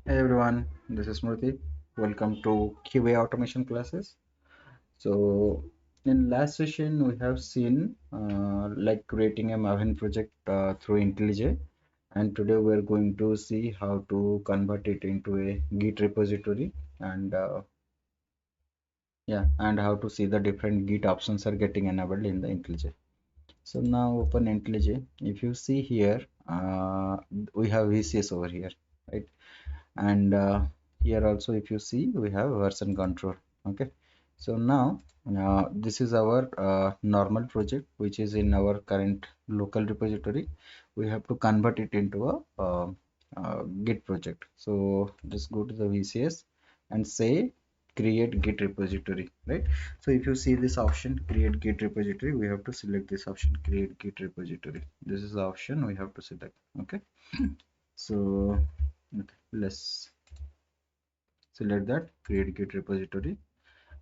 Hey everyone, this is Smriti. Welcome to QA automation classes. So, in last session, we have seen like creating a maven project through IntelliJ, and today we are going to see how to convert it into a Git repository and yeah, and how to see the different Git options are getting enabled in the IntelliJ. So now open IntelliJ. If you see here, we have VCS over here, right? And here also if you see we have version control. Okay, so now this is our normal project which is in our current local repository. We have to convert it into a git project. So just go to the VCS and say create git repository, right? So if you see this option create git repository, we have to select this option create git repository. This is the option we have to select. Okay, so okay, let's select that create git repository,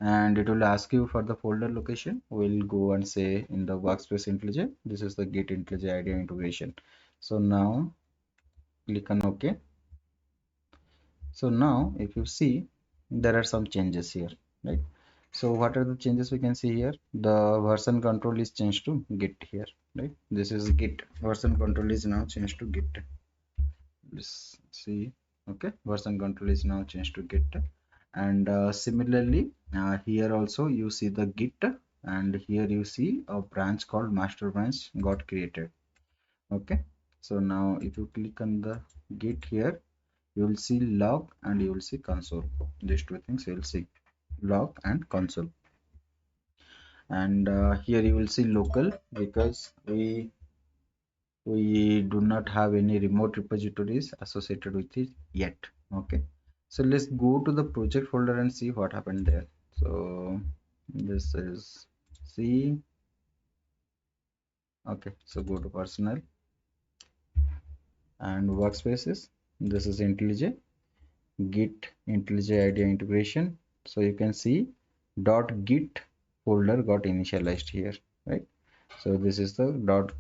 and it will ask you for the folder location. We'll go and say in the workspace IntelliJ, this is the git IntelliJ IDEA integration. So now click on OK. So now if you see there are some changes here, right? So what are the changes we can see here? The version control is changed to git here, right? This is git version control is now changed to git. Let's see. Okay, version control is now changed to git, and similarly here also you see the git, and here you see a branch called master branch got created. Okay, so now if you click on the git here, you will see log and you will see console. These two things you will see, log and console. And here you will see local because we do not have any remote repositories associated with it yet. Okay, so let's go to the project folder and see what happened there. So this is C. Okay, so go to personal and workspaces. This is IntelliJ git IntelliJ IDEA integration. So you can see .git folder got initialized here, right? So this is the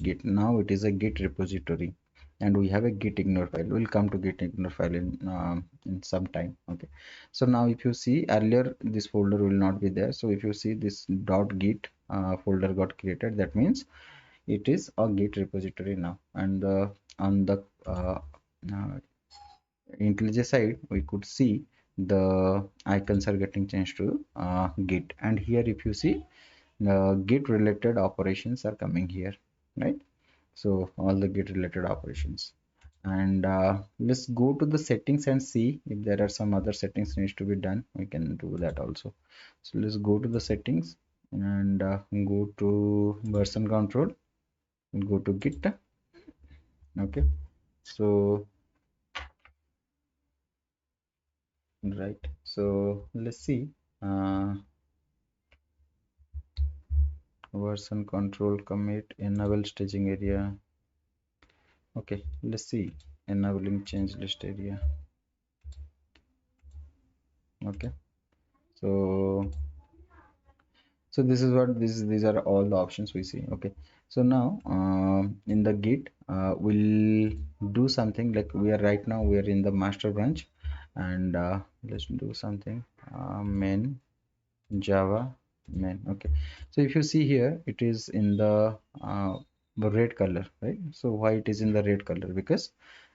.git. Now it is a git repository, and we have a git ignore file. We'll come to git ignore file in some time. Okay, so now if you see earlier this folder will not be there. So if you see this .git folder got created, that means it is a git repository now. And on the uh, IntelliJ side, we could see the icons are getting changed to git. And here if you see git related operations are coming here, right? So all the git related operations. And let's go to the settings and see if there are some other settings needs to be done. We can do that also. So let's go to the settings and go to version control and go to git. Okay, so right, so let's see uh, version control commit enable staging area. Okay, let's see enabling change list area. Okay, so this is what these are all the options we see. Okay, so now in the git we'll do something like we are right now we are in the master branch, and let's do something main java main. Okay, so if you see here it is in the red color, right? So why it is in the red color? Because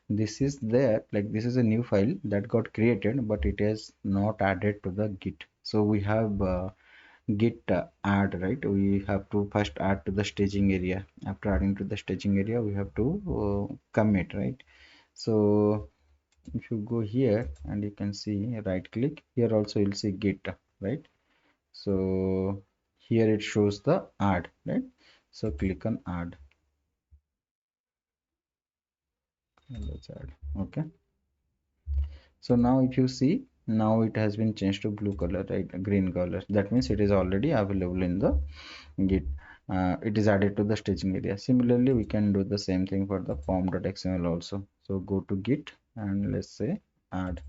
this is there, like this is a new file that got created but it is not added to the git. So we have git add, right? We have to first add to the staging area. After adding to the staging area we have to commit, right? So if you go here and you can see right click here also you'll see git, right? So here it shows the add, right? So click on add. Let's add. Okay, so now if you see now it has been changed to blue color, right? Green color, that means it is already available in the git. It is added to the staging area. Similarly we can do the same thing for the form.xml also. So go to git and let's say add.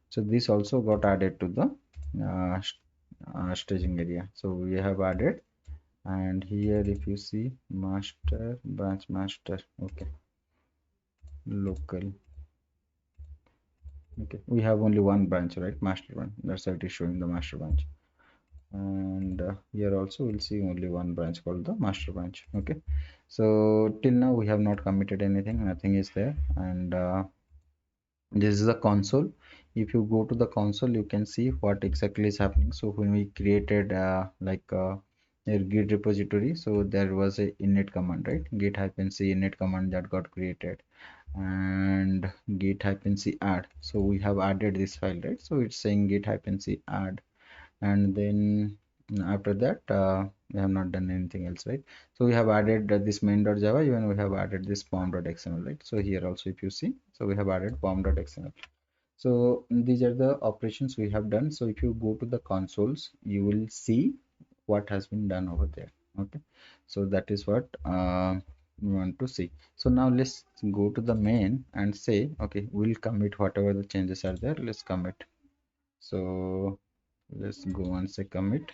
So this also got added to the staging area. So we have added, and here if you see master branch master. Okay, local Okay, we have only one branch, right? Master branch. That's why it is showing the master branch. And here also we'll see only one branch called the master branch. Okay, so till now we have not committed anything, nothing is there. And this is the console. If you go to the console, you can see what exactly is happening. So when we created a git repository, so there was a init command, right? Git hyphen c init command that got created, and git hyphen c add. So we have added this file, right? So it's saying git hyphen c add, and then after that we have not done anything else, right? So we have added this main.java, even we have added this pom.xml, right? So here also if you see, so we have added pom.xml. So these are the operations we have done. So if you go to the consoles, you will see what has been done over there. Okay, so that is what we want to see. So now let's go to the main and say, okay, we'll commit whatever the changes are there. Let's commit. So let's go and say commit.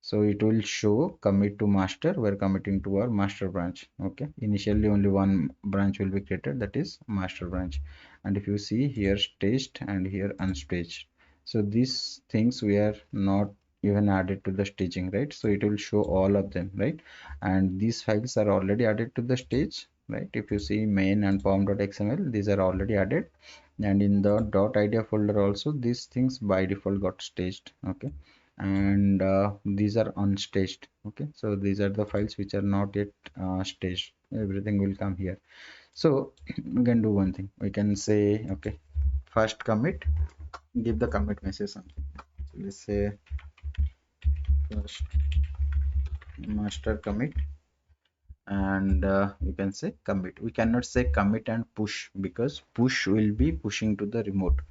So it will show commit to master. We're committing to our master branch. Okay, initially only one branch will be created, that is master branch. And if you see here staged and here unstaged, so these things we are not even added to the staging, right? So it will show all of them, right? And these files are already added to the stage, right? If you see main and pom.xml, these are already added. And in the .idea folder also, these things by default got staged. Okay, and these are unstaged. Okay, so these are the files which are not yet staged. Everything will come here. So we can do one thing. We can say, okay, first commit, give the commit message something. So let's say first master commit, and you can say commit. We cannot say commit and push, because push will be pushing to the remote.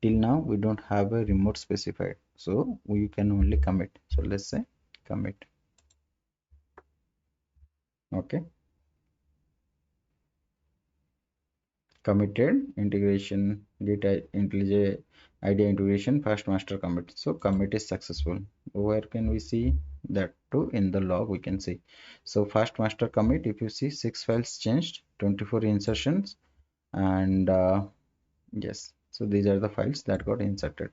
Till now we don't have a remote specified, so we can only commit. So let's say commit. Okay, committed integration git IntelliJ IDEA integration first master commit. So commit is successful. Where can we see that too? In the log we can see. So first master commit, if you see 6 files changed, 24 insertions, and yes, so these are the files that got inserted.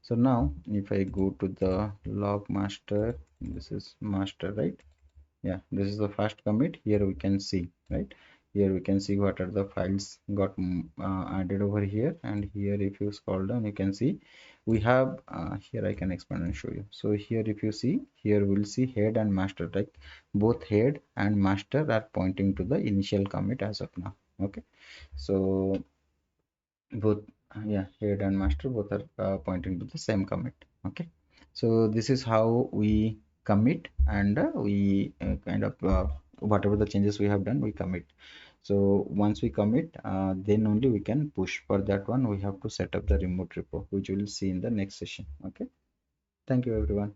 So now if I go to the log master, this is master, right? Yeah, this is the first commit. Here we can see, right? Here we can see what are the files got added over here. And here if you scroll down, you can see we have here I can expand and show you. So here if you see, here we'll see head and master, like both head and master are pointing to the initial commit as of now. Okay, so both yeah, head and master both are pointing to the same commit. Okay, so this is how we commit, and we kind of whatever the changes we have done, we commit. So once we commit, then only we can push. For that one we have to set up the remote repo, which we will see in the next session. Okay, thank you everyone.